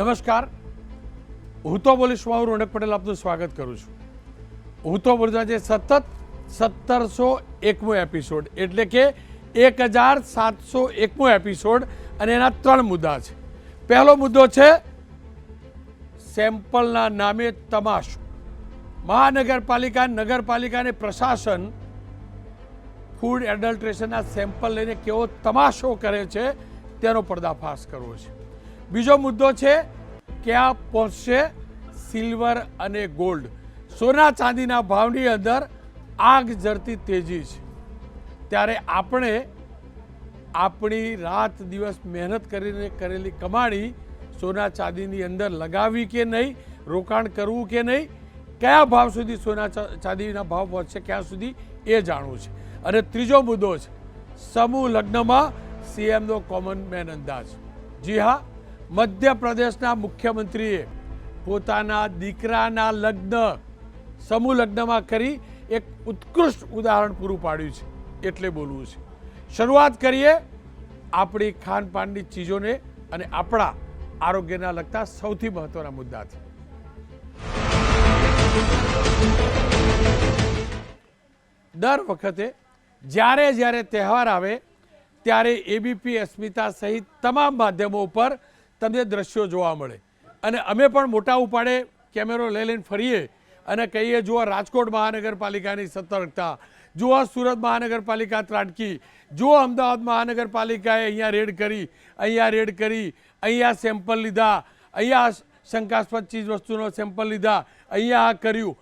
નમસ્કાર, હું તો બોલીશ હું રોનક પટેલ આપનું સ્વાગત કરું છું. હું તો બોલીશ આજે સતત 1701મો એપિસોડ એટલે કે 1701મો એપિસોડ અને એના 3 મુદ્દા છે. પહેલો મુદ્દો છે સેમ્પલના નામે તમાશો. મહાનગરપાલિકા, નગરપાલિકા અને પ્રશાસન ફૂડ એડલ્ટ્રેશનના સેમ્પલ લઈને કેવો તમાશો કરે છે તેનો પર્દાફાશ કરવો છે. બીજો મુદ્દો છે ક્યાં પહોંચશે સિલ્વર અને ગોલ્ડ. સોના ચાંદીના ભાવની અંદર આગ ઝરતી તેજી છે, ત્યારે આપણે આપણી રાત દિવસ મહેનત કરીને કરેલી કમાણી સોના ચાંદીની અંદર લગાવવી કે નહીં, રોકાણ કરવું કે નહીં, કયા ભાવ સુધી સોના ચાંદીના ભાવ પહોંચશે ક્યાં સુધી એ જાણવું છે. અને ત્રીજો મુદ્દો છે સમૂહ લગ્નમાં સીએમનો કોમન મેન અંદાજ. જી હા, મધ્યપ્રદેશના મુખ્યમંત્રીએ પોતાના દીકરાના લગ્ન સમૂહ લગ્નમાં કરી એક ઉત્કૃષ્ટ ઉદાહરણ પૂરું પાડ્યું છે, એટલે બોલવું છે. શરૂઆત કરીએ આપણી ખાનપાનની ચીજોને અને આપણા આરોગ્યના લગતા સૌથી મહત્વના મુદ્દાથી. દર વખતે જ્યારે તહેવાર આવે ત્યારે એબીપી, અસ્મિતા સહિત તમામ માધ્યમો ઉપર તમને દ્રશ્યો જોવા મળે અને અમે પણ મોટા ઉપાડે કેમેરો લઈને ફરીએ અને કહીએ જુઓ રાજકોટ મહાનગરપાલિકાની સતર્કતા, જુઓ સુરત મહાનગરપાલિકા ત્રાટકી, જુઓ અમદાવાદ મહાનગરપાલિકાએ અહીંયા રેડ કરી, અહીંયા સેમ્પલ લીધા, અહીંયા શંકાસ્પદ ચીજ વસ્તુનો સેમ્પલ લીધા, અહીંયા આ કર્યું.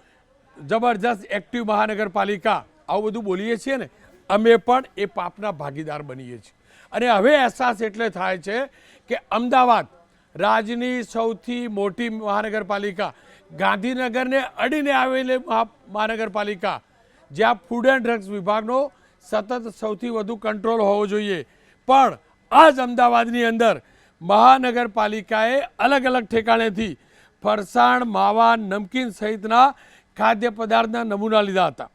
જબરજસ્ત એક્ટિવ મહાનગરપાલિકા આવું બધું બોલીએ છીએ ને, અમે પણ એ પાપના ભાગીદાર બનીએ છીએ. અને હવે અહેસાસ એટલે થાય છે કે અમદાવાદ રાજ્યની સૌથી મોટી મહાનગરપાલિકા, ગાંધીનગરને અડીને આવેલી મહાનગરપાલિકા, જ્યાં ફૂડ એન્ડ ડ્રગ્સ વિભાગનો સતત સૌથી વધુ કંટ્રોલ હોવો જોઈએ, પણ આ જ અમદાવાદની અંદર મહાનગરપાલિકાએ અલગ અલગ ઠેકાણેથી ફરસાણ, માવા, નમકીન સહિતના ખાદ્ય પદાર્થના નમૂના લીધા હતા.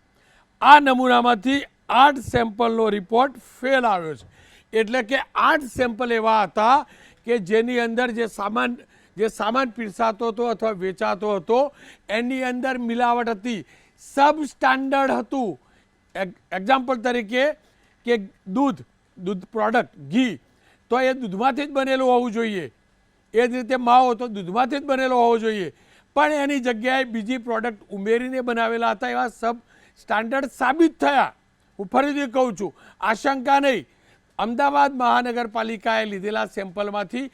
આ નમૂનામાંથી 8 સેમ્પલનો રિપોર્ટ ફેલ આવ્યો છે. એટલે કે 8 સેમ્પલ એવા હતા કે જેની અંદર જે સામાન પીરસાતો હતો અથવા વેચાતો હતો એની અંદર મિલાવટ હતી, સબ સ્ટાન્ડર્ડ હતું. એક્ઝામ્પલ તરીકે કે દૂધ પ્રોડક્ટ, ઘી તો એ દૂધમાંથી જ બનેલું હોવું જોઈએ, એ જ રીતે માવો તો દૂધમાંથી જ બનેલો હોવો જોઈએ, પણ એની જગ્યાએ બીજી પ્રોડક્ટ ઉમેરીને બનાવેલા હતા. એવા સબ સ્ટાન્ડર્ડ સાબિત થયા. હું ફરીથી કહું છું, આશંકા નહીં, અમદાવાદ મહાનગરપાલિકાએ લીધેલા સેમ્પલમાંથી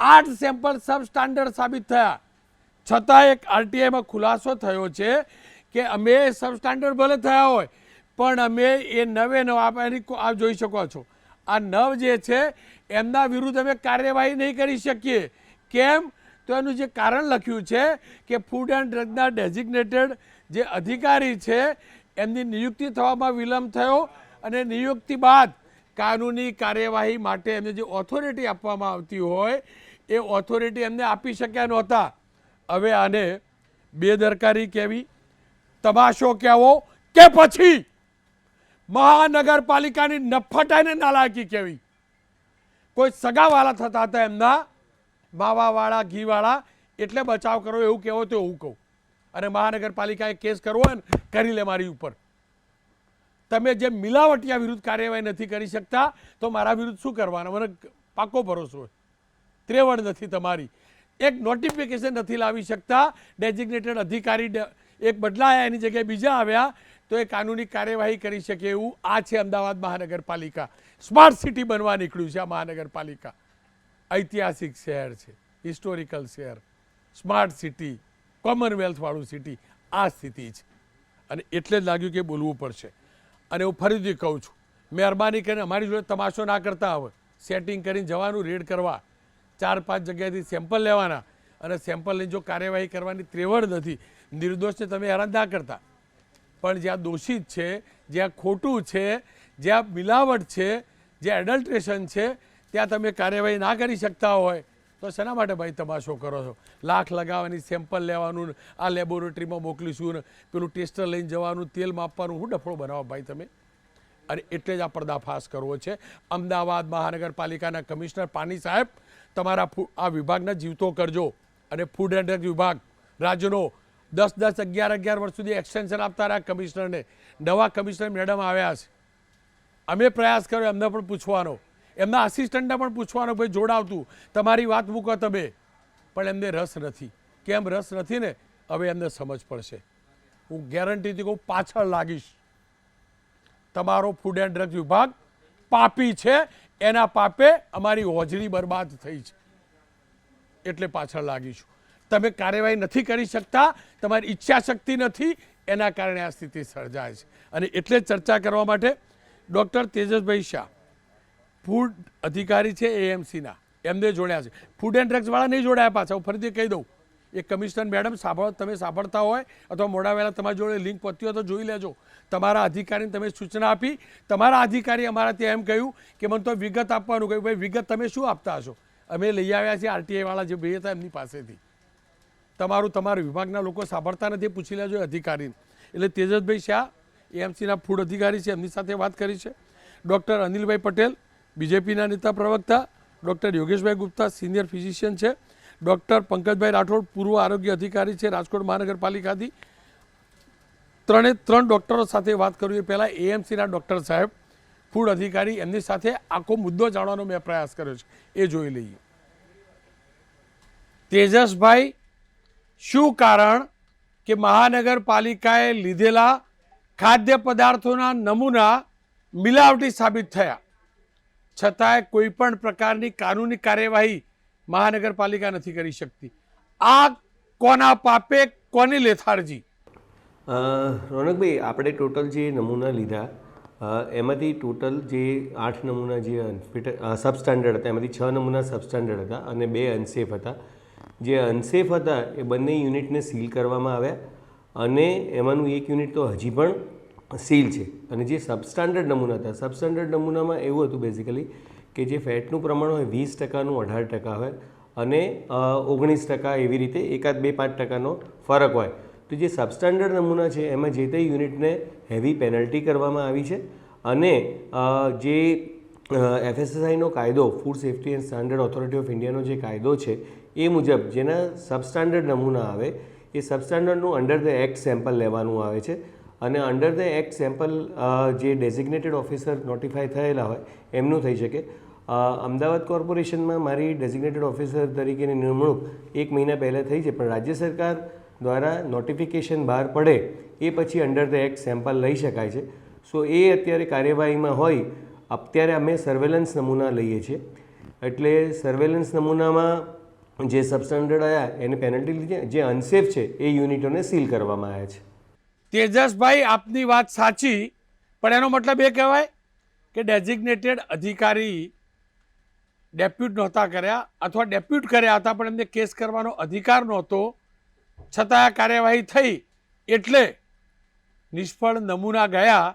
8 સેમ્પલ સબ સ્ટાન્ડર્ડ સાબિત થયા. છતાં એક આરટીઆઈમાં ખુલાસો થયો છે કે અમે સબ સ્ટાન્ડર્ડ ભલે થયા હોય પણ અમે એ આપ જોઈ શકો છો, આ 9 જે છે એમના વિરુદ્ધ અમે કાર્યવાહી નહીં કરી શકીએ. કેમ? તો એનું જે કારણ લખ્યું છે કે ફૂડ એન્ડ ડ્રગના ડેઝિગ્નેટેડ જે અધિકારી છે એમની નિયુક્તિ થવામાં વિલંબ થયો અને નિયુક્તિ બાદ કાનૂની કાર્યવાહી માટે એમને જે ઓથોરિટી આપવામાં આવતી હોય એ ઓથોરિટી એમને આપી શક્યા નહોતા. હવે આને બેદરકારી કહેવી, તમાશો કહેવો કે પછી મહાનગરપાલિકાની નફટાઈને નાલાયકી કહેવી. કોઈ સગાવાળા થતા હતા એમના, માવાવાળા, ઘીવાળા, એટલે બચાવ કરો એવું કહેવો તો એવું કહું. અને મહાનગરપાલિકાએ કેસ કરવો હોય ને કરી લે મારી ઉપર. તમે જે મિલાવટિયા વિરુદ્ધ કાર્યવાહી નથી કરી શકતા તો મારા વિરુદ્ધ શું કરવાના? મને પાકો ભરોસો હોય, ત્રેવડ નથી તમારી. એક નોટિફિકેશન નથી લાવી શકતા, ડેઝિગ્નેટેડ અધિકારી એક બદલાયા એની જગ્યાએ બીજા આવ્યા તો એ કાનૂની કાર્યવાહી કરી શકે એવું આ છે અમદાવાદ મહાનગરપાલિકા. સ્માર્ટ સિટી બનવા નીકળ્યું છે આ મહાનગરપાલિકા. ઐતિહાસિક શહેર છે, હિસ્ટોરિકલ શહેર, સ્માર્ટ સિટી, કોમનવેલ્થવાળું સિટી, આ સ્થિતિ છે. અને એટલે જ લાગ્યું કે બોલવું પડશે. અને હું ફરીથી કહું છું, મહેરબાની કરીને અમારી જોડે તમાશો ના કરતા હોય. સેટિંગ કરીને જવાનું, રેડ કરવા, 4-5 જગ્યાએથી સેમ્પલ લેવાના અને સેમ્પલ લઈને જો કાર્યવાહી કરવાની ત્રેવડ નથી, નિર્દોષને તમે હેરાન ના કરતા, પણ જ્યાં દોષિત છે, જ્યાં ખોટું છે, જ્યાં મિલાવટ છે, જ્યાં એડલ્ટ્રેશન છે ત્યાં તમે કાર્યવાહી ના કરી શકતા હોય તો શેના માટે ભાઈ તમાશો કરો છો? લાખ લગાવવાની, સેમ્પલ લેવાનું, આ લેબોરેટરીમાં મોકલીશું ને પેલું ટેસ્ટર લઈને જવાનું, તેલ માપવાનું, હું ડફળો બનાવો ભાઈ તમે? અને એટલે જ આ પર્દાફાશ કરવો છે. અમદાવાદ મહાનગરપાલિકાના કમિશનર પાની સાહેબ તમારા આ વિભાગને જીવતો કરજો. અને ફૂડ એન્ડ ડ્રગ વિભાગ રાજ્યનો 10-10, 11-11 વર્ષ સુધી એક્સટેન્શન આપતા રહ્યા કમિશનરને. નવા કમિશનર મેડમ આવ્યા છે, અમે પ્રયાસ કર્યો એમને પણ પૂછવાનો, એમના આસિસ્ટન્ટને પણ પૂછવાનો, ભાઈ જોડાવતું તમારી વાત મૂકો તમે, પણ એમને રસ નથી. કેમ રસ નથી ને, હવે એમને સમજ પડશે. હું ગેરંટીથી કહું, પાછળ લાગીશ. તમારો ફૂડ એન્ડ ડ્રગ વિભાગ પાપી છે, એના પાપે અમારી હોજરી બરબાદ થઈ છે, એટલે પાછળ લાગીશું. તમે કાર્યવાહી નથી કરી શકતા, તમારી ઈચ્છા શક્તિ નથી, એના કારણે આ સ્થિતિ સર્જાય છે. અને એટલે જ ચર્ચા કરવા માટે ડૉક્ટર તેજસભાઈ શાહ, ફૂડ અધિકારી છે એએમસીના, એમને જોડ્યા છે. ફૂડ એન્ડ ડ્રગ્સવાળા નહીં જોડાયા પાછા, હું ફરીથી કહી દઉં. એ કમિશનર મેડમ તમે સાંભળતા હોય અથવા મોડા વહેલા તમારી જોડે લિંક પતી હોય તો જોઈ લેજો. તમારા અધિકારીને તમે સૂચના આપી, તમારા અધિકારી અમારા ત્યાં એમ કહ્યું કે મને તો વિગત આપવાનું કહ્યું. ભાઈ વિગત તમે શું આપતા હશો? અમે લઈ આવ્યા છીએ આરટીઆઈવાળા જે ભાઈ હતા એમની પાસેથી. તમારા વિભાગના લોકો સાંભળતા નથી, પૂછી લેજો અધિકારીને. એટલે તેજસભાઈ શાહ એએમસીના ફૂડ અધિકારી છે, એમની સાથે વાત કરી છે. ડૉક્ટર અનિલભાઈ પટેલ બીજેપીના નેતા પ્રવક્તા, ડૉક્ટર યોગેશભાઈ ગુપ્તા સિનિયર ફિઝિશિયન છે, ડૉક્ટર પંકજભાઈ રાઠોડ પૂર્વ આરોગ્ય અધિકારી છે રાજકોટ મહાનગરપાલિકાથી. 3 ડૉક્ટરો સાથે વાત કરવી. પહેલાં એએમસીના ડૉક્ટર સાહેબ ફૂડ અધિકારી, એમની સાથે આખો મુદ્દો જાણવાનો મેં પ્રયાસ કર્યો છે, એ જોઈ લઈએ. તેજસભાઈ, શું કારણ કે મહાનગરપાલિકાએ લીધેલા ખાદ્ય પદાર્થોના નમૂના મિલાવટી સાબિત થયા છતાંય કોઈ પણ પ્રકારની કાનૂની કાર્યવાહી મહાનગરપાલિકા નથી કરી શકતી? આ કોના પાપે, કોની લેથારજી? રોનકભાઈ, આપણે ટોટલ જે નમૂના લીધા એમાંથી ટોટલ જે 8 નમૂના જે સબસ્ટાન્ડર્ડ હતા, એમાંથી 6 નમૂના સબસ્ટાન્ડર્ડ હતા અને 2 અનસેફ હતા. જે અનસેફ હતા એ બંને યુનિટને સીલ કરવામાં આવ્યા અને એમાંનું એક યુનિટ તો હજી પણ સીલ છે. અને જે સબસ્ટાન્ડર્ડ નમૂના હતા, સબસ્ટાન્ડર્ડ નમૂનામાં એવું હતું બેઝિકલી કે જે ફેટનું પ્રમાણ હોય 20%નું 18% હોય અને 19% એવી રીતે એકાદ 2-5% ફરક હોય. તો જે સબસ્ટાન્ડર્ડ નમૂના છે એમાં જે તે યુનિટને હેવી પેનલ્ટી કરવામાં આવી છે. અને જે એફએસએસઆઈનો કાયદો, food safety and standard authority of ઇન્ડિયાનો જે કાયદો છે એ મુજબ જેના સબસ્ટાન્ડર્ડ નમૂના આવે એ સબસ્ટાન્ડર્ડનું અંડર ધ એક્ટ સેમ્પલ લેવાનું આવે છે. અને અંડર ધ એક્ટ સેમ્પલ જે ડેઝિગ્નેટેડ ઓફિસર નોટિફાય થયેલા હોય એમનું થઈ શકે. અમદાવાદ કોર્પોરેશનમાં મારી ડેઝિગ્નેટેડ ઓફિસર તરીકેની નિમણૂક 1 મહિના પહેલાં થઈ છે, પણ રાજ્ય સરકાર દ્વારા નોટિફિકેશન બહાર પડે એ પછી અંડર ધ એક્ટ સેમ્પલ લઈ શકાય છે. સો એ અત્યારે કાર્યવાહીમાં હોય. અત્યારે અમે સર્વેલન્સ નમૂના લઈએ છીએ, એટલે સર્વેલન્સ નમૂનામાં જે સબસ્ટાન્ડર્ડ આવ્યા એને પેનલ્ટી લીધી, જે અનસેફ છે એ યુનિટોને સીલ કરવામાં આવ્યા છે. તેજસભાઈ, આપની વાત સાચી, પણ એનો મતલબ એ કહેવાય કે ડેઝિગ્નેટેડ અધિકારી ડેપ્યુટ નહોતા કર્યા અથવા ડેપ્યુટ કર્યા હતા પણ એમને કેસ કરવાનો અધિકાર નહોતો, છતાં કાર્યવાહી થઈ એટલે નિષ્ફળ નમૂના ગયા,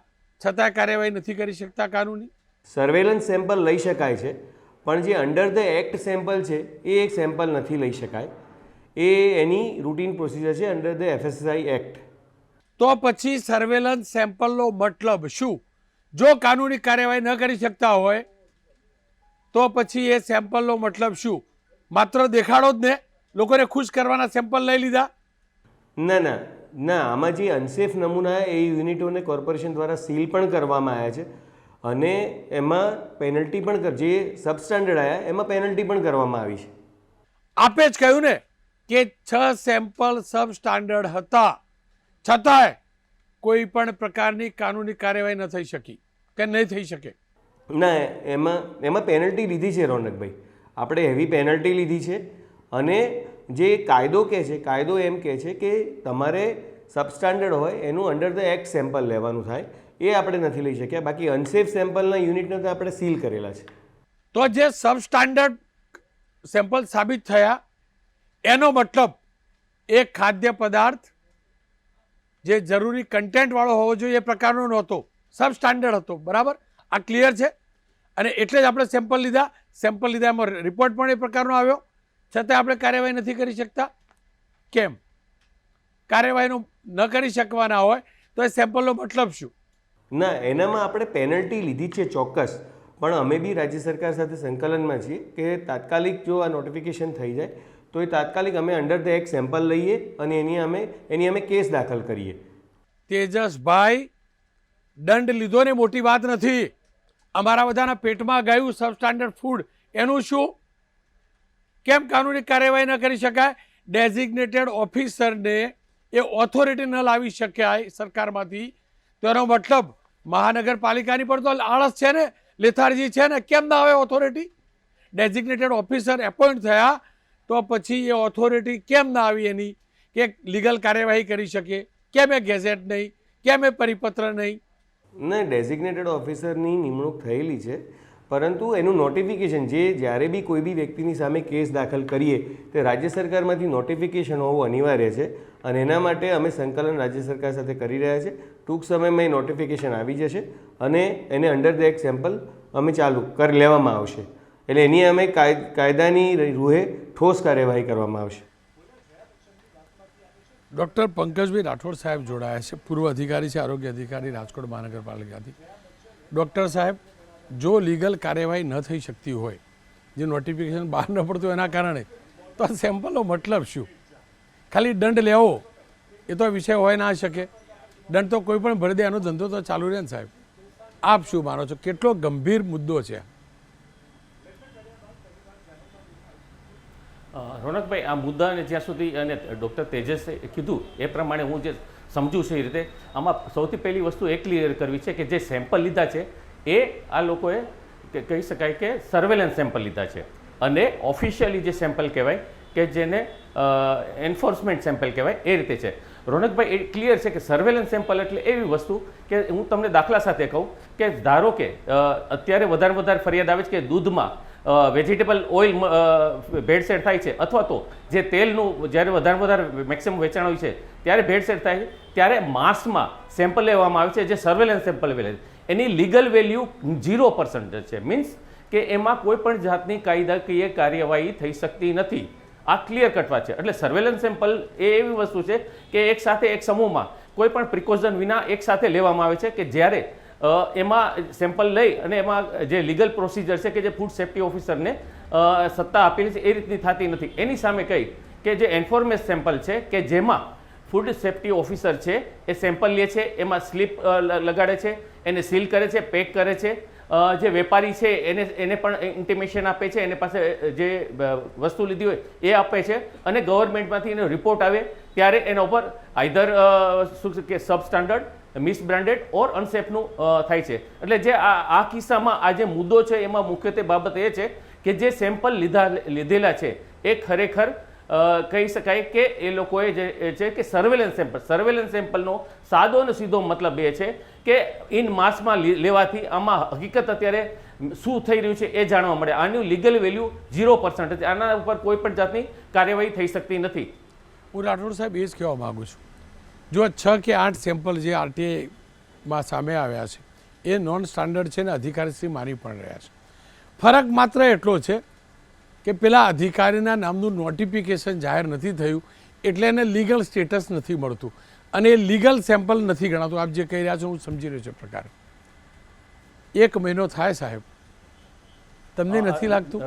છતાં કાર્યવાહી નથી કરી શકતા કાનૂની? સર્વેલન્સ સેમ્પલ લઈ શકાય છે, પણ જે અંડર ધ એક્ટ સેમ્પલ છે એ એક સેમ્પલ નથી લઈ શકાય. એ એની રૂટીન પ્રોસિજર છે અંડર ધ એફએસએસઆઈ એક્ટ. તો પછી સર્વેલન્સ સેમ્પલનો મતલબ શું? જો કાનૂની કાર્યવાહી ન કરી શકતા હોય તો પછી એ સેમ્પલનો મતલબ શું? માત્ર દેખાડો જ ને, લોકોને ખુશ કરવાના સેમ્પલ લઈ લીધા? ના ના ના, આમાં જે અનસેફ નમૂના એ યુનિટોને કોર્પોરેશન દ્વારા સીલ પણ કરવામાં આવ્યા છે અને એમાં પેનલ્ટી પણ જે સબસ્ટાન્ડર્ડ આવ્યા એમાં પેનલ્ટી પણ કરવામાં આવી છે. આપે જ કહ્યું ને કે 6 સેમ્પલ સબસ્ટાન્ડર્ડ હતા, છતાંય કોઈ પણ પ્રકારની કાનૂની કાર્યવાહી ન થઈ શકી કે નહીં થઈ શકે? ના, એમાં પેનલ્ટી લીધી છે રોનકભાઈ, આપણે હેવી પેનલ્ટી લીધી છે. અને જે કાયદો કહે છે, કાયદો એમ કહે છે કે તમારે સબસ્ટાન્ડર્ડ હોય એનું અંડર ધ એક્ટ સેમ્પલ લેવાનું થાય, એ આપણે નથી લઈ શક્યા. બાકી અનસેફ સેમ્પલના યુનિટને તો આપણે સીલ કરેલા છે. તો જે સબસ્ટાન્ડર્ડ સેમ્પલ સાબિત થયા એનો મતલબ એ ખાદ્ય પદાર્થ જે જરૂરી કન્ટેન્ટવાળો હોવો જોઈએ એ પ્રકારનો નહોતો, સબસ્ટાન્ડર્ડ હતો. બરાબર, આ ક્લિયર છે? અને એટલે જ આપણે સેમ્પલ લીધા, એમાં રિપોર્ટ પણ એ પ્રકારનો આવ્યો, છતાં આપણે કાર્યવાહી નથી કરી શકતા. કેમ? કાર્યવાહીનું ન કરી શકવાના હોય તો એ સેમ્પલનો મતલબ શું? ના, એનામાં આપણે પેનલ્ટી લીધી છે ચોક્કસ, પણ અમે બી રાજ્ય સરકાર સાથે સંકલનમાં છીએ કે તાત્કાલિક જો આ નોટિફિકેશન થઈ જાય તો એ તાત્કાલિક અમે અંડર ધ એક્ટ સેમ્પલ લઈએ અને એની અમે કેસ દાખલ કરીએ. તેજસભાઈ, દંડ લીધો ને મોટી વાત નથી. અમારા બધાના પેટમાં ગયું સબસ્ટાન્ડર્ડ ફૂડ, એનું શું? કેમ કાનૂની કાર્યવાહી ન કરી શકાય? ડેઝિગ્નેટેડ ઓફિસરને એ ઓથોરિટી ન લાવી શકાય સરકારમાંથી, તો એનો મતલબ મહાનગરપાલિકાની પણ તો આળસ છે ને, લેથાર્જી છે ને. કેમ ના આવે ઓથોરિટી? ડેઝિગ્નેટેડ ઓફિસર એપોઇન્ટ થયા તો પછી એ ઓથોરિટી કેમ ના આવી એની કે લીગલ કાર્યવાહી કરી શકે? કેમ એ ગેઝેટ નહીં? કેમ એ પરિપત્ર નહીં? ને ડેઝિગ્નેટેડ ઓફિસરની નિમણૂક થયેલી છે, પરંતુ એનું નોટિફિકેશન જ્યારે બી કોઈ બી વ્યક્તિની સામે કેસ દાખલ કરીએ તે રાજ્ય સરકારમાંથી નોટિફિકેશન હોવું અનિવાર્ય છે અને એના માટે અમે સંકલન રાજ્ય સરકાર સાથે કરી રહ્યા છે. ટૂંક સમયમાં એ નોટિફિકેશન આવી જશે અને એને અંડર ધ એક્ટ સેમ્પલ અમે ચાલુ કરી લેવામાં આવશે. એટલે એની અમે કાયદાની રૂહે ઠોસ કાર્યવાહી કરવામાં આવશે. ડૉક્ટર પંકજભાઈ રાઠોડ સાહેબ જોડાયા છે, પૂર્વ અધિકારી છે, આરોગ્ય અધિકારી રાજકોટ મહાનગરપાલિકાથી. ડૉક્ટર સાહેબ, જો લીગલ કાર્યવાહી ન થઈ શકતી હોય, જે નોટિફિકેશન બહાર ન પડતું એના કારણે, તો આ સેમ્પલનો મતલબ શું? ખાલી દંડ લેવો એ તો વિષય હોય ના શકે. દંડ તો કોઈ પણ ભરી દે, એનો ધંધો તો ચાલુ રહે ને સાહેબ. આપ શું માનો છો? કેટલો ગંભીર મુદ્દો છે? રોનકભાઈ, આ મુદ્દાને જ્યાં સુધી અને ડૉક્ટર તેજસે કીધું એ પ્રમાણે હું જે સમજું છું એ રીતે આમાં સૌથી પહેલી વસ્તુ એ ક્લિયર કરવી છે કે જે સેમ્પલ લીધા છે એ આ લોકોએ કહી શકાય કે સર્વેલન્સ સેમ્પલ લીધા છે અને ઓફિશિયલી જે સેમ્પલ કહેવાય કે જેને એન્ફોર્સમેન્ટ સેમ્પલ કહેવાય એ રીતે છે. રોનકભાઈ, એ ક્લિયર છે કે સર્વેલન્સ સેમ્પલ એટલે એવી વસ્તુ કે હું તમને દાખલા સાથે કહું કે ધારો કે અત્યારે વધારે ફરિયાદ આવે છે કે દૂધમાં વેજીટેબલ ઓઇલ ભેળસેળ થાય છે અથવા તો જે તેલનું જ્યારે વધારે મેક્સિમમ વેચાણ હોય છે ત્યારે ભેળસેળ થાય છે, ત્યારે માસમાં સેમ્પલ લેવામાં આવે છે જે સર્વેલન્સ સેમ્પલ લેવાય છે. એની લીગલ વેલ્યુ 0% છે. મીન્સ કે એમાં કોઈ પણ જાતની કાયદાકીય કાર્યવાહી થઈ શકતી નથી. આ ક્લિયર કટ વાત છે. એટલે સર્વેલન્સ સેમ્પલ એ એવી વસ્તુ છે કે એક સાથે એક સમૂહમાં કોઈ પણ પ્રિકોશન વિના એક સાથે લેવામાં આવે છે કે જ્યારે એમાં સેમ્પલ લઈ અને એમાં જે લીગલ પ્રોસિજર છે કે જે ફૂડ સેફ્ટી ઓફિસરને સત્તા આપેલી છે એ રીતની થતી નથી. એની સામે કહી કે જે એન્ફોર્મેશ સેમ્પલ છે કે જેમાં ફૂડ સેફ્ટી ઓફિસર છે એ સેમ્પલ લે છે, એમાં સ્લીપ લગાડે છે, એને સીલ કરે છે, પેક કરે છે. જે વેપારી છે એને પણ ઇન્ટિમેશન આપે છે, એને પાસે જે વસ્તુ લીધી હોય એ આપે છે અને ગવર્મેન્ટમાંથી એનો રિપોર્ટ આવે ત્યારે એના ઉપર આઈધર શું કે સબસ્ટાન્ડર્ડ, મિસબ્રાન્ડેડ ઓર અનસેફનું થાય છે. એટલે જે આ કિસ્સામાં આ જે મુદ્દો છે એમાં મુખ્યત્વે બાબત એ છે કે જે સેમ્પલ લીધેલા છે એ ખરેખર કહી શકાય કે એ લોકોએ જે છે કે સર્વેલન્સ સેમ્પલનો સાદો અને સીધો મતલબ એ છે કે ઇન માસમાં લેવાથી આમાં હકીકત અત્યારે શું થઈ રહ્યું છે એ જાણવા મળે. આનું લીગલ વેલ્યુ 0% છે. આના ઉપર કોઈ પણ જાતની કાર્યવાહી થઈ શકતી નથી. હું રાઠોડ સાહેબ એ જ કહેવા માગું છું, જો 6 કે 8 સેમ્પલ જે આરટીઆઈમાં સામે આવ્યા છે એ નોન સ્ટાન્ડર્ડ છે ને અધિકારીશ્રી માની પણ રહ્યા છે. ફરક માત્ર એટલો છે કે પેલા અધિકારીના નામનું નોટિફિકેશન જાહેર નથી થયું એટલે એને લીગલ સ્ટેટસ નથી મળતું અને એ લીગલ સેમ્પલ નથી ગણાતું. આપ જે કહી રહ્યા છો હું સમજી રહ્યો છું પ્રકાર. 1 મહિનો થાય સાહેબ, તમને નથી લાગતું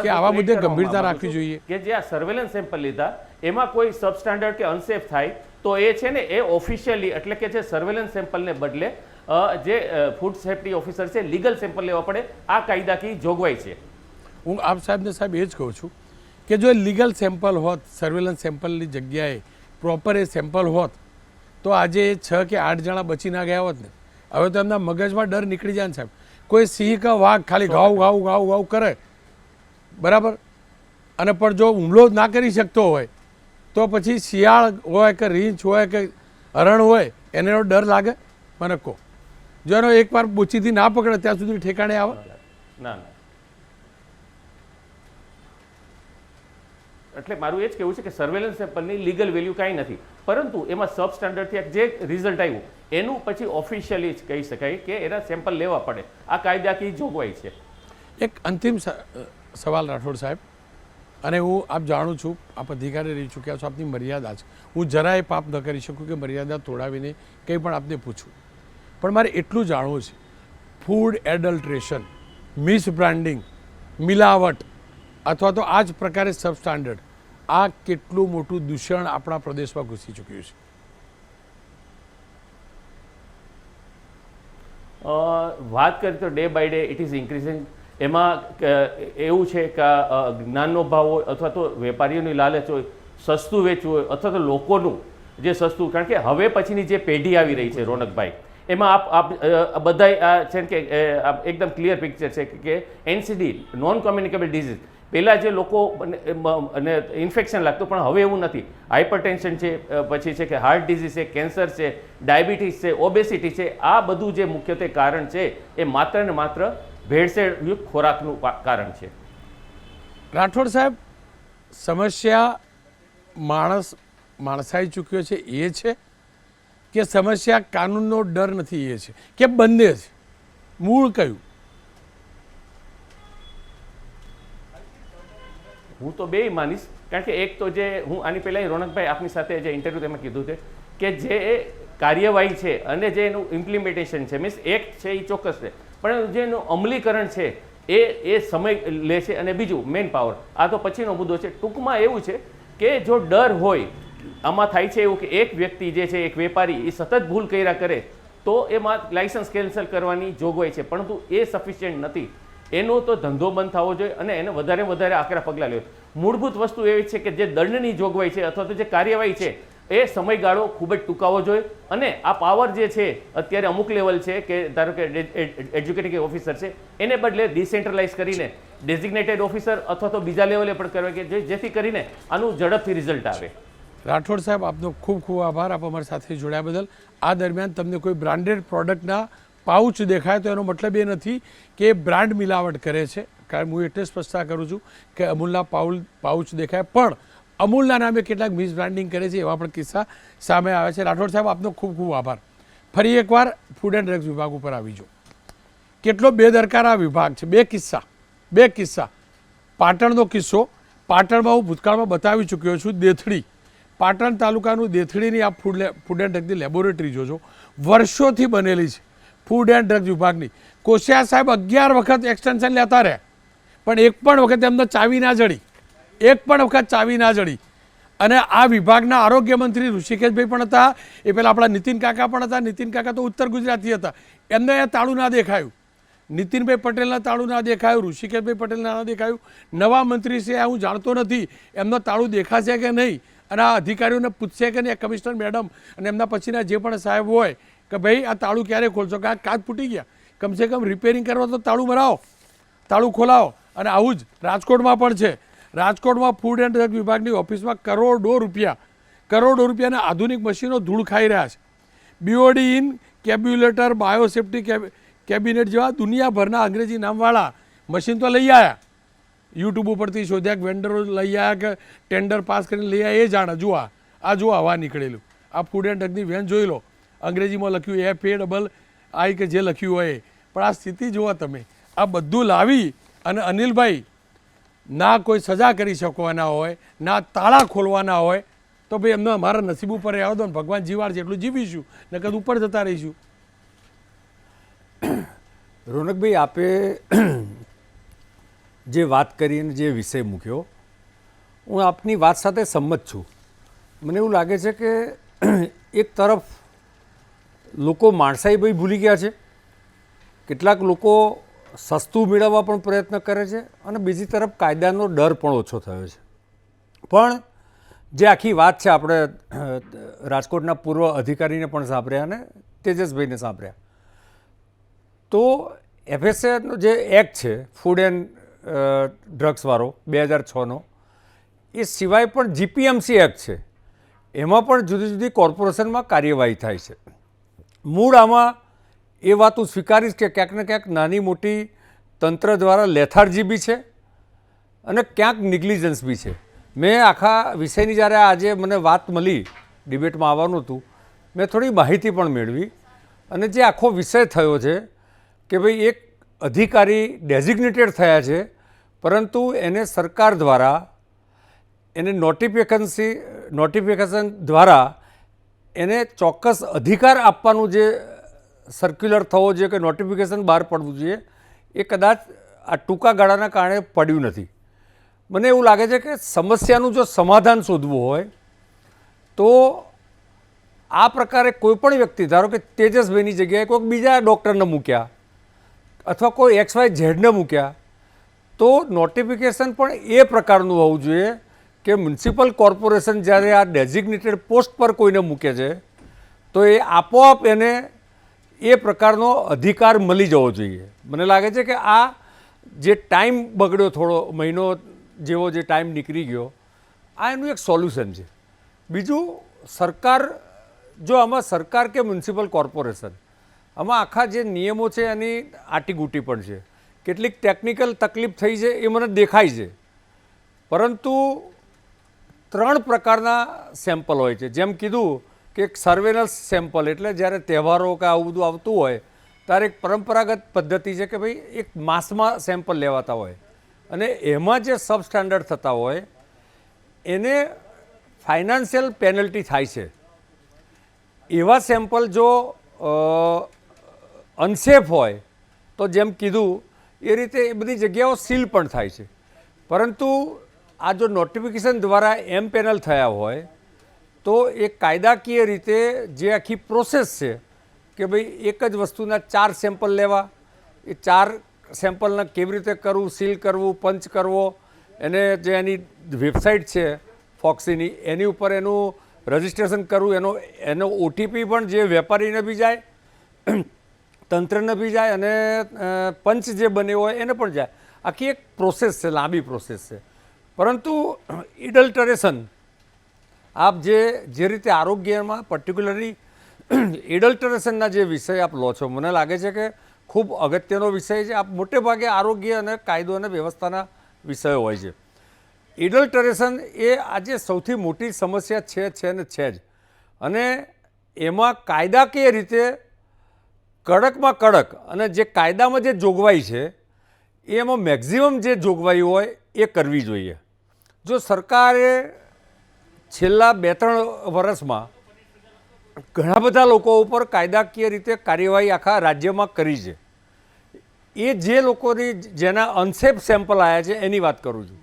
કે આવા મુદ્દે ગંભીરતા રાખવી જોઈએ? કે જે આ સર્વેલન્સ સેમ્પલ લીધા એમાં કોઈ સબસ્ટાન્ડર્ડ કે અનસેફ થાય તો એ છે ને એ ઓફિશિયલી એટલે કે જે સર્વેલન્સ સેમ્પલને બદલે જે ફૂડ સેફ્ટી ઓફિસર છે લીગલ સેમ્પલ લેવા પડે. આ કાયદાકીય જોગવાઈ છે. હું આપ સાહેબને સાહેબ એ જ કહું છું કે જો લીગલ સેમ્પલ હોત, સર્વેલન્સ સેમ્પલની જગ્યાએ પ્રોપર એ સેમ્પલ હોત તો આજે 6 કે 8 જણા બચી ના ગયા હોત ને. હવે તો એમના મગજમાં ડર નીકળી જાય ને સાહેબ. કોઈ સિંહ કે વાઘ ખાલી ઘાવ કરે બરાબર, અને પણ જો હુમલો ના કરી શકતો હોય તો પછી શિયાળ હોય કે રીંછ હોય કે હરણ હોય એનો ડર લાગે? મને કહો. જો એનો એકવાર બુચીથી ના પકડે ત્યાં સુધી ઠેકાણે આવે? ના. એટલે મારું એ જ કહેવું છે કે સર્વેલન્સ સેમ્પલની લીગલ વેલ્યુ કાંઈ નથી, પરંતુ એમાં સબસ્ટાન્ડર્ડથી જે રિઝલ્ટ આવ્યું એનું પછી ઓફિશિયલી જ કહી શકાય કે એના સેમ્પલ લેવા પડે. આ કાયદાકીય જોગવાઈ છે. એક અંતિમ સવાલ રાઠોડ સાહેબ, અને હું આપ જાણું છું આપ અધિકારી રહી ચૂક્યા છો, આપની મર્યાદા છે, હું જરાય પાપ ન કરી શકું કે મર્યાદા તોડાવીને કંઈ પણ આપને પૂછું, પણ મારે એટલું જાણવું છે ફૂડ એડલ્ટ્રેશન મિસ બ્રાન્ડિંગ, મિલાવટ અથવા તો આ જ પ્રકારે સબસ્ટાન્ડર્ડ, આ કેટલું મોટું દૂષણ આપણા પ્રદેશમાં ઘૂસી ચૂક્યું છે? વાત કરીએ તો day by day it is increasing. એમાં એવું છે કે જ્ઞાનનો ભાવ હોય અથવા તો વેપારીઓની લાલચ હોય, સસ્તું વેચવું હોય અથવા તો લોકોનું જે સસ્તું, કારણ કે હવે પછીની જે પેઢી આવી રહી છે રોનકભાઈ, એમાં આપ બધાય છે કે એકદમ ક્લિયર પિક્ચર છે કે NCD નોન કોમ્યુનિકેબલ ડિઝીઝ, પહેલાં જે લોકો અને ઇન્ફેક્શન લાગતું, પણ હવે એવું નથી. હાઇપરટેન્શન છે, પછી છે કે હાર્ટ ડિઝીઝ છે, કેન્સર છે, ડાયાબિટીસ છે, ઓબેસિટી છે, આ બધું જે મુખ્યત્વે કારણ છે એ માત્ર ને માત્ર ભેળસેળયુક્ત ખોરાકનું કારણ છે. રાઠોડ સાહેબ, સમસ્યા માણસાઈ ચૂક્યો છે એ છે કે સમસ્યા કાનૂનનો ડર નથી એ છે કે બંને છે? મૂળ કયું? હું તો બેય માનીશ, કારણ કે એક તો જે હું આની પહેલાં રોનકભાઈ આપની સાથે જે ઇન્ટરવ્યૂ તેમાં કીધું છે કે જે કાર્યવાહી છે અને જે એનું ઇમ્પ્લિમેન્ટેશન છે, મીન્સ એક્ટ છે એ ચોક્કસ છે, પણ જે એનું અમલીકરણ છે એ સમય લે છે. અને બીજું મેન પાવર, આ તો પછીનો મુદ્દો છે. ટૂંકમાં એવું છે કે જો ડર હોય, આમાં થાય છે એવું કે એક વ્યક્તિ જે છે, એક વેપારી, એ સતત ભૂલ કર્યા કરે તો એમાં લાઇસન્સ કેન્સલ કરવાની જોગવાઈ છે, પરંતુ એ સફિશિયન્ટ નથી. એનો તો ધંધો બંધ થવો જોઈએ અને એને વધારે વધારે આકરા પગલાં લેવા. મૂળભૂત વસ્તુ એવી છે કે જે દંડની જોગવાઈ છે અથવા તો જે કાર્યવાહી છે એ સમયગાળો ખૂબ જ ટૂંકાવો જોઈએ. અને આ પાવર જે છે અત્યારે અમુક લેવલ છે કે ધારો કે એજ્યુકેટિંગ ઓફિસર છે, એને બદલે ડિસેન્ટ્રલાઇઝ કરીને ડેઝિગ્નેટેડ ઓફિસર અથવા તો બીજા લેવલે પણ કરવા કે જેથી કરીને આનું ઝડપથી રિઝલ્ટ આવે. રાઠોડ સાહેબ, આપનો ખૂબ ખૂબ આભાર, આપ અમારી સાથે જોડ્યા બદલ. આ દરમિયાન તમને કોઈ બ્રાન્ડેડ પ્રોડક્ટના પાઉચ દેખાય તો એનો મતલબ એ નથી કે બ્રાન્ડ મિલાવટ કરે છે. કારણ હું એટલે સ્પષ્ટતા કરું છું કે અમૂલના પાઉચ દેખાય, પણ અમૂલના નામે કેટલાક મિસ બ્રાન્ડિંગ કરે છે એવા પણ કિસ્સા સામે આવે છે. રાઠોડ સાહેબ, આપનો ખૂબ ખૂબ આભાર. ફરી એકવાર ફૂડ એન્ડ ડ્રગ્સ વિભાગ ઉપર આવીજો. કેટલો બેદરકાર આ વિભાગ છે. બે કિસ્સા. પાટણનો કિસ્સો, પાટણમાં હું ભૂતકાળમાં બતાવી ચૂક્યો છું. દેથડી, પાટણ તાલુકાનું દેથડીની આ ફૂડ એન્ડ ડ્રગ્સની લેબોરેટરી જોજો, વર્ષોથી બનેલી છે ફૂડ એન્ડ ડ્રગ્સ વિભાગની. કોશિયા સાહેબ 11 વખત એક્સટેન્શન લેતા રહ્યા, પણ એક પણ વખત એમને ચાવી ના જડી. અને આ વિભાગના આરોગ્ય મંત્રી ઋષિકેશભાઈ પણ હતા, એ પહેલાં આપણા નીતિન કાકા પણ હતા. નીતિન કાકા તો ઉત્તર ગુજરાતી હતા, એમને એ તાળું ના દેખાયું. નીતિનભાઈ પટેલના તાળું ના દેખાયું, ઋષિકેશભાઈ પટેલના ના દેખાયું. નવા મંત્રી છે, હું જાણતો નથી એમનો તાળું દેખાશે કે નહીં, અને આ અધિકારીઓને પૂછશે કે નહીં, કમિશનર મેડમ અને એમના પછીના જે પણ સાહેબ હોય કે ભાઈ આ તાળું ક્યારે ખોલશો, કે આ કાચ ફૂટી ગયા, કમસે કમ રિપેરિંગ કરવા તો તાળું મરાવો, તાળું ખોલાવો. અને આવું જ રાજકોટમાં પણ છે. રાજકોટમાં ફૂડ એન્ડ ડ્રગ વિભાગની ઓફિસમાં કરોડો રૂપિયાના આધુનિક મશીનો ધૂળ ખાઈ રહ્યા છે. બીઓડી ઇન કેબ્યુલેટર, બાયોસેફ્ટી કેબિનેટ જેવા દુનિયાભરના અંગ્રેજી નામવાળા મશીન તો લઈ આવ્યા, યુટ્યુબ ઉપરથી શોધ્યા, વેન્ડરો લઈ આવ્યા કે ટેન્ડર પાસ કરીને લઈ આવ્યા, એ જાણે. જુઓ હવા નીકળેલું આ ફૂડ એન્ડ ડ્રગની વેન જોઈ લો. અંગ્રેજીમાં લખ્યું FAII કે જે લખ્યું હોય, પણ આ સ્થિતિ જુઓ તમે. આ બધું લાવી અને અનિલભાઈ ના કોઈ સજા કરી શકવાના હોય, ના તાળા ખોલવાના હોય, તો ભાઈ એમને અમારા નસીબ ઉપર આવવા દો ને, ભગવાન જીવાડ જેટલું જીવીશું ને કદ ઉપર જતા રહીશું. રોનકભાઈ, આપે જે વાત કરી અને જે વિષય મૂક્યો, હું આપની વાત સાથે સંમત છું. મને એવું લાગે છે કે એક તરફ લોકો માણસાઈ ભાઈ ભૂલી ગયા છે, કેટલાક લોકો સસ્તું મેળવવા પણ પ્રયત્ન કરે છે, અને બીજી તરફ કાયદાનો ડર પણ ઓછો થયો છે. પણ જે આખી વાત છે, આપણે રાજકોટના પૂર્વ અધિકારીને પણ સાંભળ્યા અને તેજસભાઈને સાંભળ્યા, તો FSAનો જે એક્ટ છે ફૂડ એન્ડ ડ્રગ્સવાળો 2006નો, એ સિવાય પણ GPMC એક્ટ છે, એમાં પણ જુદી જુદી કોર્પોરેશનમાં કાર્યવાહી થાય છે. મૂળ આમાં એ વાત હું સ્વીકારીશ કે ક્યાંક ને ક્યાંક નાની મોટી તંત્ર દ્વારા લેથાર્જી બી છે અને ક્યાંક નિગ્લિજન્સ બી છે. મેં આખા વિષયની જ્યારે આજે મને વાત મળી, ડિબેટમાં આવવાનું હતું, મેં થોડી માહિતી પણ મેળવી, અને જે આખો વિષય થયો છે કે ભાઈ એક અધિકારી ડેઝિગ્નેટેડ થયા છે, પરંતુ એને સરકાર દ્વારા એને નોટિફિકેશન દ્વારા એને ચોક્કસ અધિકાર આપવાનું જે સર્ક્યુલર થવો જોઈએ કે નોટિફિકેશન બહાર પડવું જોઈએ, એ કદાચ આ ટૂંકા ગાળાના કારણે પડ્યું નથી. મને એવું લાગે છે કે સમસ્યાનું જો સમાધાન શોધવું હોય તો આ પ્રકારે કોઈ પણ વ્યક્તિ, ધારો કે તેજસભાઈની જગ્યાએ કોઈક બીજા ડૉક્ટરને મૂક્યા અથવા કોઈ XYZ મૂક્યા, તો નોટિફિકેશન પણ એ પ્રકારનું હોવું જોઈએ કે મ્યુનિસિપલ કોર્પોરેશન જ્યારે આ ડેઝિગ્નેટેડ પોસ્ટ પર કોઈને મૂકે છે તો એ આપોઆપ એને એ પ્રકારનો અધિકાર મળી જવો જોઈએ. મને લાગે છે કે આ જે ટાઈમ બગડ્યો, થોડો મહિનો જેવો જે ટાઈમ નીકળી ગયો, આ એનું એક સોલ્યુશન છે. બીજું, સરકાર, જો આમાં સરકાર કે મ્યુનિસિપલ કોર્પોરેશન, આમાં આખા જે નિયમો છે એની આટીગૂટી પણ છે. કેટલીક ટેકનિકલ તકલીફ થઈ છે એ મને દેખાય છે, પરંતુ 3 પ્રકારના સેમ્પલ હોય છે. જેમ કીધું કે એક સર્વેલન્સ સેમ્પલ, એટલે જ્યારે તહેવારો કે આવું બધું આવતું હોય ત્યારે એક પરંપરાગત પદ્ધતિ છે કે ભાઈ એક માસમાં સેમ્પલ લેવાતા હોય અને એમાં જે સબ સ્ટાન્ડર્ડ થતા હોય એને ફાઇનાન્શિયલ પેનલ્ટી થાય છે. એવા સેમ્પલ જો અનસેફ હોય તો જેમ કીધું એ રીતે એ બધી જગ્યાઓ સીલ પણ થાય છે. પરંતુ આ જો નોટિફિકેશન દ્વારા એમ પેનલ થયા હોય તો એ કાયદાકીય રીતે જે આખી પ્રોસેસ છે કે ભાઈ એક જ વસ્તુના 4 સેમ્પલ લેવા, એ 4 સેમ્પલને કેવી રીતે કરવું, સીલ કરવું, પંચ કરવો, એને જે એની વેબસાઇટ છે ફોક્સીની એની ઉપર એનું રજિસ્ટ્રેશન કરવું, એનો OTP પણ જે વેપારીને બી જાય, તંત્રને બી જાય અને પંચ જે બન્યો હોય એને પણ જાય. આખી એક પ્રોસેસ છે, લાંબી પ્રોસેસ છે. પરંતુ એડલ્ટરેશન, આપ જે રીતે આરોગ્યમાં પર્ટિક્યુલરલી એડલ્ટરેશનના જે વિષય આપ લો છો, મને લાગે છે કે ખૂબ અગત્યનો વિષય છે. આપ મોટે ભાગે આરોગ્ય અને કાયદો અને વ્યવસ્થાના વિષયો હોય છે. એડલ્ટરેશન એ આજે સૌથી મોટી સમસ્યા છે ને છે જ. અને એમાં કાયદાકીય રીતે કડકમાં કડક અને જે કાયદામાં જે જોગવાઈ છે એમાં મેક્ઝિમમ જે જોગવાઈ હોય એ કરવી જોઈએ. જો સરકારે છેલ્લા 2-3 વર્ષમાં ઘણા બધા લોકો ઉપર કાયદાકીય રીતે કાર્યવાહી આખા રાજ્યમાં કરી છે. એ જે લોકોની જેના અનસેફ સેમ્પલ આવ્યા છે એની વાત કરું છું.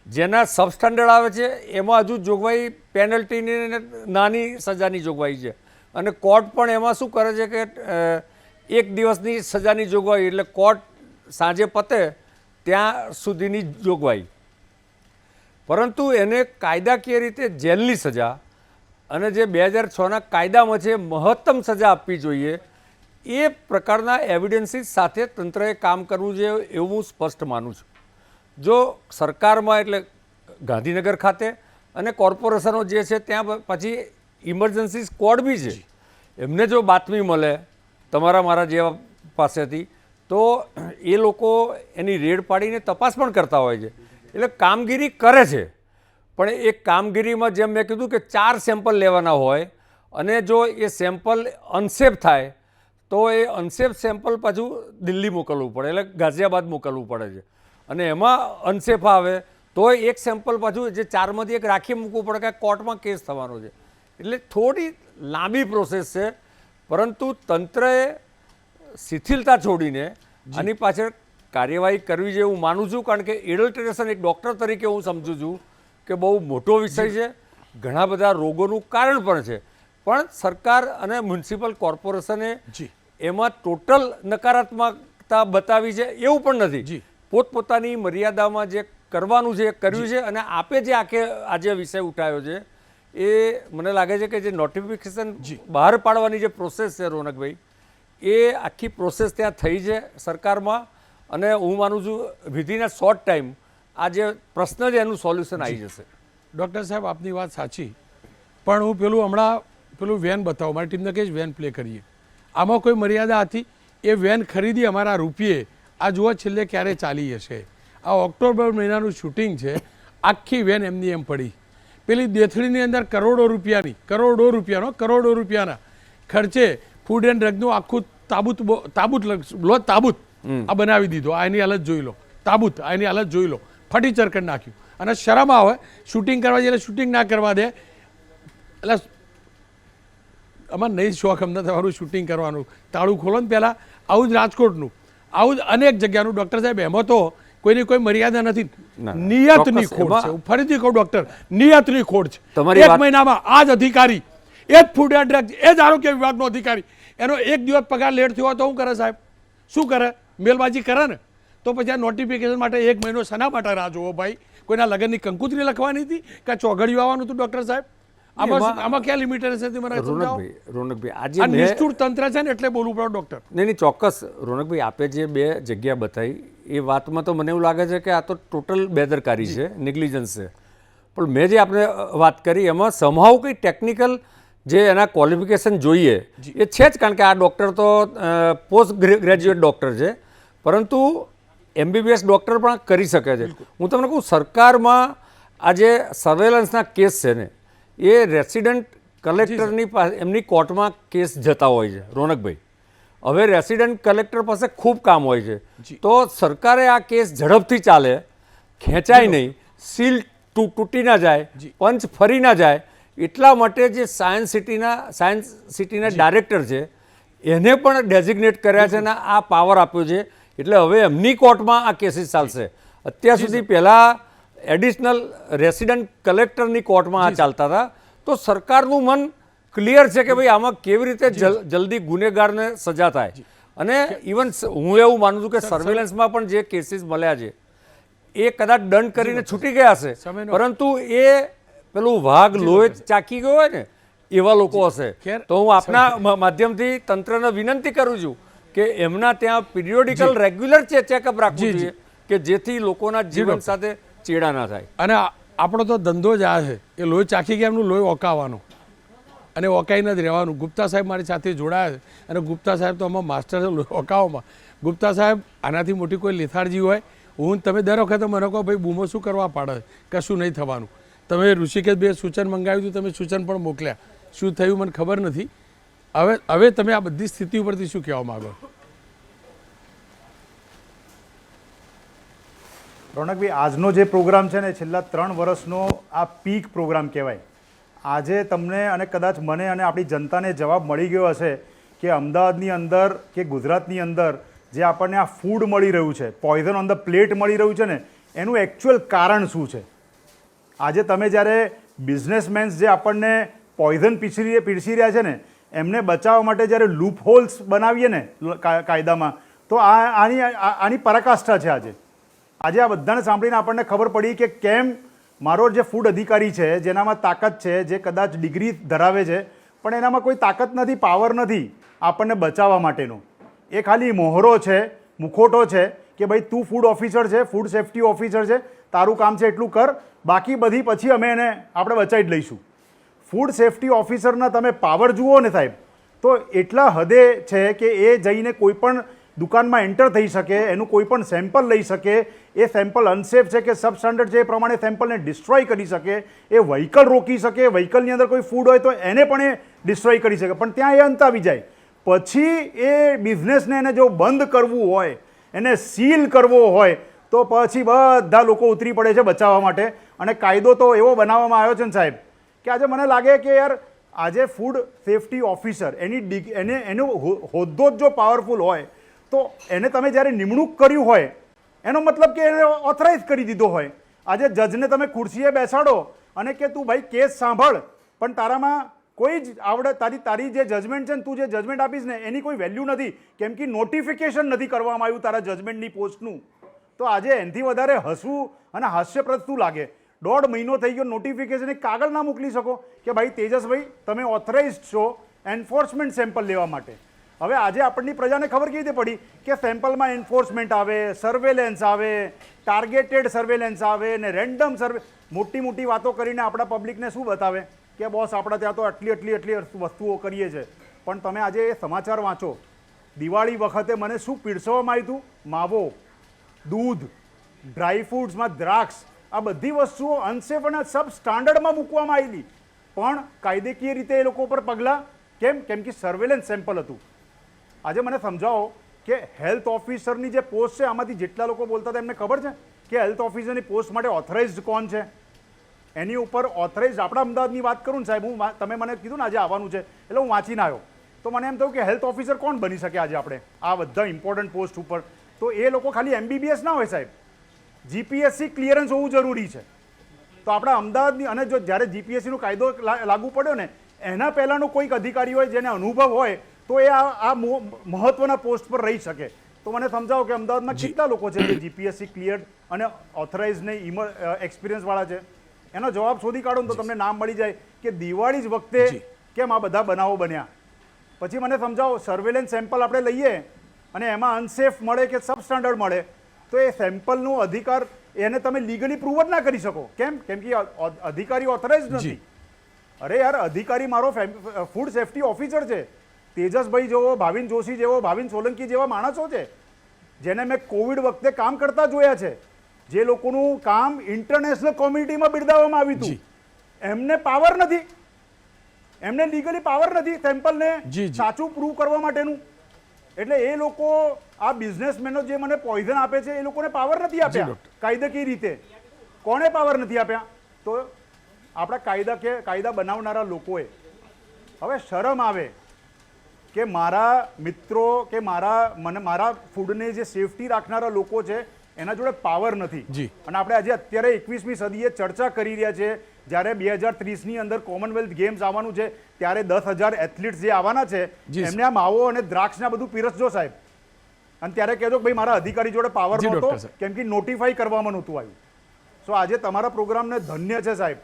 જેના સબસ્ટાન્ડર્ડ આવે છે એમાં હજુ જોગવાઈ પેનલ્ટીની નાની સજાની જોગવાઈ છે અને કોર્ટ પણ એમાં શું કરે છે કે 1 દિવસની સજાની જોગવાઈ, એટલે કોર્ટ સાંજે પતે ત્યાં સુધીની જોગવાઈ. પરંતુ એને કાયદાકીય રીતે જેલની સજા અને જે 2006ના કાયદામાં છે મહત્તમ સજા આપવી જોઈએ. એ પ્રકારના એવિડન્સીસ સાથે તંત્રએ કામ કરવું જોઈએ એવું હું સ્પષ્ટ માનું છું. જો સરકારમાં, એટલે ગાંધીનગર ખાતે અને કોર્પોરેશનો જે છે ત્યાં પછી ઇમરજન્સી સ્ક્વોડ બી છે, એમને જો બાતમી મળે તમારા મારા જેવા પાસેથી તો એ લોકો એની રેડ પાડીને તપાસ પણ કરતા હોય છે. એટલે કામગીરી કરે છે. પણ એ કામગીરીમાં જેમ મેં કીધું કે 4 સેમ્પલ લેવાના હોય અને જો એ સેમ્પલ અનસેફ થાય તો એ અનસેફ સેમ્પલ પાછું દિલ્હી મોકલવું પડે, એટલે ગાઝિયાબાદ મોકલવું પડે છે. અને એમાં અનસેફ આવે તો એક સેમ્પલ પાછું જે 4માંથી એક રાખી મૂકવું પડે કે કોર્ટમાં કેસ થવાનો છે. એટલે થોડી લાંબી પ્રોસેસ છે. પરંતુ તંત્રએ શિથિલતા છોડીને આની પાછળ કાર્યવાહી કરવી જોઈએ હું માનું છું. કારણ કે એડલ્ટરેશન એક ડૉક્ટર તરીકે હું સમજું છું કે બહુ મોટો વિષય છે, ઘણા બધા રોગોનું કારણ પણ છે. પણ સરકાર અને મ્યુનિસિપલ કોર્પોરેશને એમાં ટોટલ નકારાત્મકતા બતાવી છે એવું પણ નથી. પોતપોતાની મર્યાદામાં જે કરવાનું છે એ કર્યું છે. અને આપે જે આજે વિષય ઉઠાવ્યો છે એ મને લાગે છે કે જે નોટિફિકેશન બહાર પાડવાની જે પ્રોસેસ છે રોનકભાઈ, એ આખી પ્રોસેસ ત્યાં થઈ છે સરકારમાં. અને હું માનું છું વિધિન અ શોર્ટ ટાઈમ આ જે પ્રશ્ન છે એનું સોલ્યુશન આવી જશે. ડૉક્ટર સાહેબ, આપની વાત સાચી, પણ હું પેલું વેન બતાવો, મારી ટીમને કહીશ વેન પ્લે કરીએ. આમાં કોઈ મર્યાદા હતી? એ વેન ખરીદી અમારા રૂપિયે, આ જુઓ છેલ્લે ક્યારે ચાલી હશે. આ ઓક્ટોબર મહિનાનું શૂટિંગ છે, આખી વેન એમની એમ પડી. પેલી દેથળીની અંદર કરોડો રૂપિયાના ખર્ચે ફૂડ એન્ડ ડ્રગનું આખું તાબૂત આ બનાવી દીધો. આ એની હાલત જોઈ લો, તાબૂત આ એની હાલત જોઈ લો, ફટીચર કરી નાખ્યું. અને શરમ આવે શૂટિંગ કરવા જઈએ, શૂટિંગ ના કરવા દે. એટલે અમારે નહીં શોખ અમને તમારું શૂટિંગ કરવાનું. તાળું ખોલો ને પહેલાં. આવું જ રાજકોટનું આવું જ અનેક જગ્યાનું ડૉક્ટર સાહેબ એમાં તો કોઈની કોઈ મર્યાદા નથી. ના, નિયતની ચોક્કસ ખોટ છે. એમાં- હું ફરીથી કહું ડૉક્ટર, નિયતની ખોટ છે. તમારી એક વાત- મહિનામાં આ જ અધિકારી, એ જ ફૂડ એન્ડ ડ્રગ, એ જ આરોગ્ય વિભાગનો અધિકારી, એનો એક દિવસ પગાર લેટ થયો હોય તો શું કરે સાહેબ? શું કરે? મેલબાજી કરે ને. તો પછી આ નોટિફિકેશન માટે એક મહિનો શના માટે રાહ જોવો ભાઈ? કોઈના લગ્નની કંકુતરી લખવાની હતી કે ચોઘડિયું આવવાનું હતું ડૉક્ટર સાહેબ? આમાં ક્યાં લિમિટેશન હતી મને સમજાવો. રોનકભાઈ આ આજે મેં નિષ્ઠુર તંત્ર છે ને એટલે બોલવું પડે ડૉક્ટર. નહીં ચોક્કસ રોનકભાઈ આપે જે બે જગ્યા બતાવી એ વાતમાં તો મને એવું લાગે છે કે આ તો ટોટલ બેદરકારી છે, નેગ્લિજન્સ છે. પણ મેં જે આપણે વાત કરી એમાં સમહાવ કંઈ ટેકનિકલ જે એના ક્વોલિફિકેશન જોઈએ એ છે જ, કારણ કે આ ડૉક્ટર તો પોસ્ટ ગ્રેજ્યુએટ ડૉક્ટર છે, પરંતુ MBBS ડૉક્ટર પણ કરી શકે છે. હું તમને કહું, સરકારમાં આ જે સર્વેલન્સના કેસ છે ને એ રેસિડન્ટ કલેક્ટરની પાસે એમની કોર્ટમાં કેસ જતા હોય છે રોનકભાઈ. હવે રેસિડન્ટ કલેક્ટર પાસે ખૂબ કામ હોય છે, તો સરકારે આ કેસ ઝડપથી ચાલે, ખેંચાય નહીં, સીલ તૂટી ના જાય, પંચ ફરી ના જાય, એટલા માટે જે સાયન્સ સિટીના ડાયરેક્ટર છે એને પણ ડેઝિગ્નેટ કર્યા છે અને આ પાવર આપ્યો છે. એટલે હવે એમની કોર્ટમાં આ કેસીસ ચાલશે. અત્યાર સુધી પહેલાં એડિશનલ રેસિડન્ટ કલેક્ટરની કોર્ટમાં આ ચાલતા હતા. તો સરકારનું મન ક્લિયર છે કે ભાઈ આમાં કેવી રીતે જલ્દી ગુનેગારને સજા થાય. અને ઇવન હું એવું માનું છું કે સર્વેલન્સમાં પણ જે કેસીસ મળ્યા છે એ કદાચ દંડ કરીને છૂટી ગયા હશે, પરંતુ એ પેલું વાઘ લોહી ચાકી ગયો હોય ને એવા લોકો હશે. તો હું આપના માધ્યમથી તંત્રને વિનંતી કરું છું કે એમના ત્યાં પીરિયોડિકલ રેગ્યુલર ચેકઅપ રાખવું જોઈએ કે જેથી લોકોના જીવન સાથે ચેડા ના થાય. અને આપણો તો ધંધો જ આ છે કે લોહી ચાખી ગયા એમનું લોહી ઓકાવાનું અને ઓકાઈને જ રહેવાનું. ગુપ્તા સાહેબ મારી સાથે જોડાયા છે અને ગુપ્તા સાહેબ તો આમાં માસ્ટર છે લોહી ઓકાવવામાં. ગુપ્તા સાહેબ આનાથી મોટી કોઈ લેથાર્જી હોય? હું તમે દર વખતે મને કહો ભાઈ બૂમો શું કરવા પાડે, કશું નહીં થવાનું. તમે ઋષિકેશ બે સૂચન મંગાવ્યું હતું, તમે સૂચન પણ મોકલ્યા, શું થયું મને ખબર નથી. હવે તમે આ બધી સ્થિતિ ઉપરથી શું કહેવા માગો? રોનકભાઈ, આજનો જે પ્રોગ્રામ છે ને છેલ્લા 3 વર્ષનો આ પીક પ્રોગ્રામ કહેવાય. આજે તમને અને કદાચ મને અને આપણી જનતાને જવાબ મળી ગયો હશે કે અમદાવાદની અંદર કે ગુજરાતની અંદર જે આપણને આ ફૂડ મળી રહ્યું છે, પોઈઝન ઓન ધ પ્લેટ મળી રહ્યું છે ને, એનું એકચ્યુઅલ કારણ શું છે. આજે તમે જ્યારે બિઝનેસમેન્સ જે આપણને પોઈઝન પીરસી રહ્યા છે ને એમને બચાવવા માટે જ્યારે લૂપ હોલ્સ બનાવીએ ને કાયદામાં, તો આની પરાકાષ્ઠા છે. આજે આ બધાને સાંભળીને આપણને ખબર પડી કે કેમ મારો જે ફૂડ અધિકારી છે જેનામાં તાકાત છે, જે કદાચ ડિગ્રી ધરાવે છે પણ એનામાં કોઈ તાકાત નથી, પાવર નથી આપણને બચાવવા માટેનો. એ ખાલી મોહરો છે, મુખોટો છે કે ભાઈ તું ફૂડ ઓફિસર છે, ફૂડ સેફ્ટી ઓફિસર છે, તારું કામ છે એટલું કર, બાકી બધી પછી અમે એને આપણે બચાવી જ લઈશું. ફૂડ સેફ્ટી ઓફિસરના તમે પાવર જુઓ ને સાહેબ, તો એટલા હદે છે કે એ જઈને કોઈ પણ દુકાનમાં એન્ટર થઈ શકે, એનું કોઈ પણ સેમ્પલ લઈ શકે, એ સેમ્પલ અનસેફ છે કે સબસ્ટાન્ડર્ડ છે એ પ્રમાણે સેમ્પલને ડિસ્ટ્રોય કરી શકે, એ વ્હીકલ રોકી શકે, વ્હીકલની અંદર કોઈ ફૂડ હોય તો એને પણ એ ડિસ્ટ્રોય કરી શકે. પણ ત્યાં એ અંત આવી જાય. પછી એ બિઝનેસને એને જો બંધ કરવું હોય, એને સીલ કરવો હોય, તો પછી બધા લોકો ઉતરી પડે છે બચાવવા માટે. અને કાયદો તો એવો બનાવવામાં આવ્યો છે ને સાહેબ કે આજે મને લાગે કે યાર આજે ફૂડ સેફ્ટી ઓફિસર એનો હોદ્દો જ જો પાવરફુલ હોય તો એને તમે જ્યારે નિમણૂક કર્યું હોય એનો મતલબ કે એને ઓથરાઇઝ કરી દીધો હોય. આજે જજને તમે ખુરશીએ બેસાડો અને કે તું ભાઈ કેસ સાંભળ, પણ તારામાં કોઈ જ આવડત, તારી જે જજમેન્ટ છે ને, તું જે જજમેન્ટ આપીશ ને એની કોઈ વેલ્યુ નથી, કેમ કે નોટિફિકેશન નથી કરવામાં આવ્યું તારા જજમેન્ટની પોસ્ટનું. તો આજે એનાથી વધારે હસવું અને હાસ્યપ્રદ શું લાગે? 1.5 મહિનો થઈ ગયો, નોટિફિકેશન એક કાગળ ના મોકલી શકો કે ભાઈ તેજસભાઈ તમે ઓથરાઇઝડ છો એન્ફોર્સમેન્ટ સેમ્પલ લેવા માટે. હવે આજે આપણની પ્રજાને ખબર કેવી રીતે પડી કે સેમ્પલમાં એન્ફોર્સમેન્ટ આવે, સર્વેલન્સ આવે, ટાર્ગેટેડ સર્વેલન્સ આવે ને રેન્ડમ મોટી મોટી વાતો કરીને આપણા પબ્લિકને શું બતાવે કે બોસ આપણા ત્યાં તો આટલી વસ્તુઓ કરીએ છીએ. પણ તમે આજે એ સમાચાર વાંચો, દિવાળી વખતે મને શું પીરસવામાં આવ્યું હતું? માવો, દૂધ, ડ્રાયફ્રૂટ્સમાં દ્રાક્ષ, આ બધી વસ્તુઓ અનસેફ અને સબ સ્ટાન્ડર્ડમાં મૂકવામાં આવેલી, પણ કાયદેકીય રીતે એ લોકો પર પગલાં કેમ? કેમ કે સર્વેલન્સ સેમ્પલ હતું. આજે મને સમજાવો કે હેલ્થ ઓફિસરની જે પોસ્ટ છે, આમાંથી જેટલા લોકો બોલતા હતા એમને ખબર છે કે હેલ્થ ઓફિસરની પોસ્ટ માટે ઓથરાઇઝડ કોણ છે? એની ઉપર ઓથરાઇઝ આપણા અમદાવાદની વાત કરું ને સાહેબ, તમે મને કીધું ને આજે આવવાનું છે એટલે હું વાંચીને આવ્યો, તો તો મને એમ થયું કે હેલ્થ ઓફિસર કોણ બની શકે આજે આપણે આ બધા ઇમ્પોર્ટન્ટ પોસ્ટ ઉપર? તો એ લોકો ખાલી MBBS ના હોય સાહેબ, GPSC ક્લિયરન્સ હોવું જરૂરી છે. તો આપણા અમદાવાદની અને જો જ્યારે GPSCનો કાયદો લાગુ પડ્યો ને એના પહેલાંનો કોઈક અધિકારી હોય જેને અનુભવ હોય તો એ આ મહત્વના પોસ્ટ પર રહી શકે. તો મને સમજાવો કે અમદાવાદમાં કેટલા લોકો છે જે GPSC ક્લિયર્ડ અને ઓથોરાઇઝ ને એક્સપિરિયન્સવાળા છે? એનો જવાબ શોધી કાઢો ને તો તમને નામ મળી જાય કે દિવાળી જ વખતે કેમ આ બધા બનાવો બન્યા. પછી મને સમજાવો, સર્વેલન્સ સેમ્પલ આપણે લઈએ અને એમાં અનસેફ મળે કે સબ સ્ટાન્ડર્ડ મળે તો એ સેમ્પલનો અધિકાર એને તમે લીગલી પ્રૂવ જ ના કરી શકો. કેમ? કેમ કે અધિકારી ઓથોરાઇઝ નથી. અરે યાર, અધિકારી મારો ફૂડ સેફ્ટી ઓફિસર છે. તેજસભાઈ જેવો, ભાવિન જોશી જેવો, ભાવિન સોલંકી જેવા માણસો છે જેને મેં કોવિડ વખતે કામ કરતા જોયા છે, જે લોકોનું કામ ઇન્ટરનેશનલ કોમ્યુનિટીમાં બિરદાવવામાં આવ્યું હતું. એમને પાવર નથી, એમને લીગલી પાવર નથી સેમ્પલને સાચું પ્રૂવ કરવા માટેનું. એટલે એ લોકો આ બિઝનેસમેનો જે મને પોઈઝન આપે છે એ લોકોને પાવર નથી આપ્યા કાયદાકીય રીતે. કોણે પાવર નથી આપ્યા? તો આપણા કાયદા બનાવનારા લોકોએ. હવે શરમ આવે કે મારા મિત્રો કે મારા ફૂડને જે સેફટી રાખનારા લોકો છે એના જોડે પાવર નથી. અને આપણે આજે અત્યારે 21મી સદીએ ચર્ચા કરી રહ્યા છે, જ્યારે 2030ની અંદર કોમનવેલ્થ ગેમ્સ આવવાનું છે ત્યારે 10,000 એથ્લીટ્સ જે આવવાના છે એમને આ માવો અને દ્રાક્ષને બધું પીરસજો સાહેબ. અને ત્યારે કહેજો કે ભાઈ મારા અધિકારી જોડે પાવર નહોતો કેમ કે નોટિફાઈ કરવામાં નહોતું આવ્યું. સો આજે તમારા પ્રોગ્રામને ધન્ય છે સાહેબ.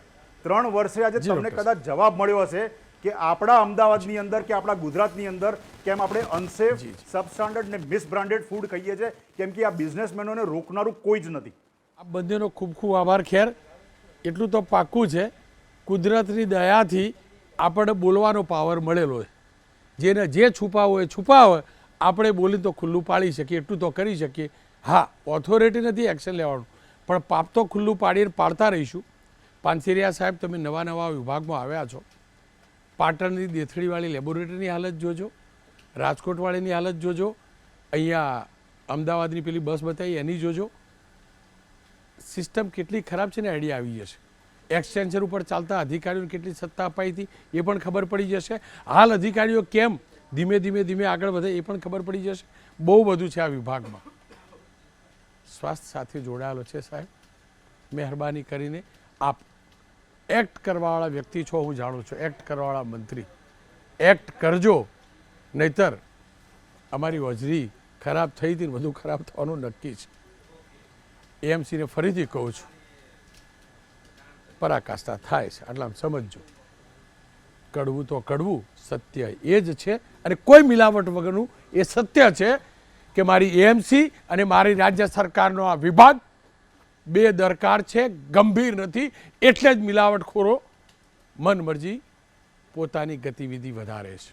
3 વર્ષે આજે તમને કદાચ જવાબ મળ્યો હશે કે આપણા અમદાવાદની અંદર કે આપણા ગુજરાતની અંદર કેમ આપણે અનસેફ, સબસ્ટાન્ડર્ડ ને મિસબ્રાન્ડેડ ફૂડ કહીએ છીએ, કેમ કે આ બિઝનેસમેનોને રોકનારું કોઈ જ નથી. આ બંનેનો ખૂબ ખૂબ આભાર. ખેર એટલું તો પાક્કું છે, કુદરતની દયાથી આપણને બોલવાનો પાવર મળેલો હોય. જેને જે છુપાવો હોય છુપાવો, આપણે બોલી તો ખુલ્લું પાડી શકીએ, એટલું તો કરી શકીએ. હા, ઓથોરિટી નથી એક્શન લેવાનું, પણ પાપ તો ખુલ્લું પાડીને પાડતા રહીશું. પાનસેરિયા સાહેબ, તમે નવા નવા વિભાગમાં આવ્યા છો. પાટણની દેથડીવાળી લેબોરેટરીની હાલત જોજો, રાજકોટવાળીની હાલત જોજો, અહીંયા અમદાવાદની પેલી બસ બતાવી એની જોજો. સિસ્ટમ કેટલી ખરાબ છે ને આઈડિયા આવી જશે. એક્સટેન્શન ઉપર ચાલતા અધિકારીઓને કેટલી સત્તા અપાઈ હતી એ પણ ખબર પડી જશે. હાલ અધિકારીઓ કેમ ધીમે ધીમે આગળ વધે એ પણ ખબર પડી જશે. બહુ બધું છે આ વિભાગમાં. સ્વાસ્થ્ય સાથે જોડાયેલો છે સાહેબ. મહેરબાની કરીને આપ એક્ટ કરવાવાળા વ્યક્તિ છો, હું જાણું છું, એક્ટ કરવાવાળા મંત્રી. એક્ટ કરજો, નહીતર અમારી હોજરી ખરાબ થઈ હતી ને વધુ ખરાબ થવાનું નક્કી છે. AMCને ફરીથી કહું છું, પરાકાષ્ઠા થાય છે આટલામાં સમજજો. કડવું તો કડવું, સત્ય એ જ છે અને કોઈ મિલાવટ વગરનું એ સત્ય છે કે મારી AMC અને મારી રાજ્ય સરકારનો આ વિભાગ બેદરકાર છે, ગંભીર નથી. એટલે જ મિલાવટખોરો મનમરજી પોતાની ગતિવિધિ વધારે છે.